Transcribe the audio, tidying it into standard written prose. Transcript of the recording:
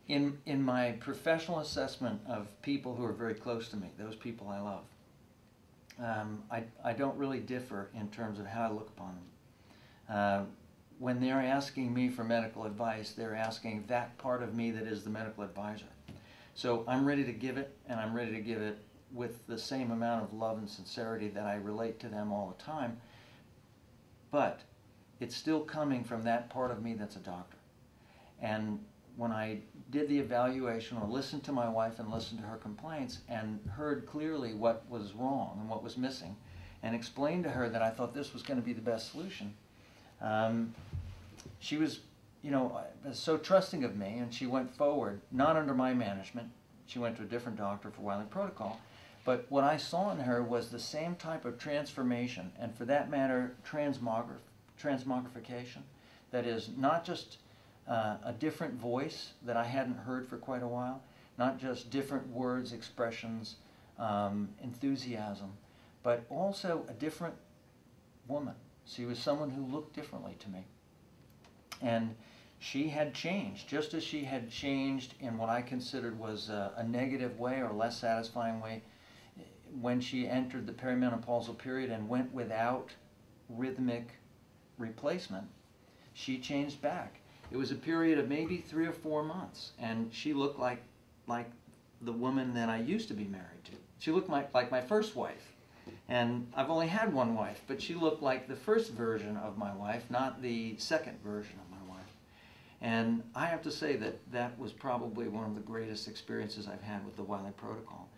In my professional assessment of people who are very close to me, those people I love, I don't really differ in terms of how I look upon them. When they're asking me for medical advice, they're asking that part of me that is the medical advisor. So I'm ready to give it, and I'm ready to give it with the same amount of love and sincerity that I relate to them all the time. But it's still coming from that part of me that's a doctor. And when I did the evaluation, or listened to my wife and listened to her complaints and heard clearly what was wrong and what was missing, and explained to her that I thought this was going to be the best solution, she was, so trusting of me, and she went forward, not under my management. She went to a different doctor for Wiley protocol. But what I saw in her was the same type of transformation, and for that matter, transmogrification. That is, not just a different voice that I hadn't heard for quite a while, not just different words, expressions, enthusiasm, but also a different woman. She was someone who looked differently to me. And she had changed, just as she had changed in what I considered was a negative way or less satisfying way when she entered the perimenopausal period and went without rhythmic replacement. She changed back. It was a period of maybe 3 or 4 months, and she looked like the woman that I used to be married to. She looked like my first wife. And I've only had one wife, but she looked like the first version of my wife, not the second version of my wife. And I have to say that that was probably one of the greatest experiences I've had with the Wiley protocol.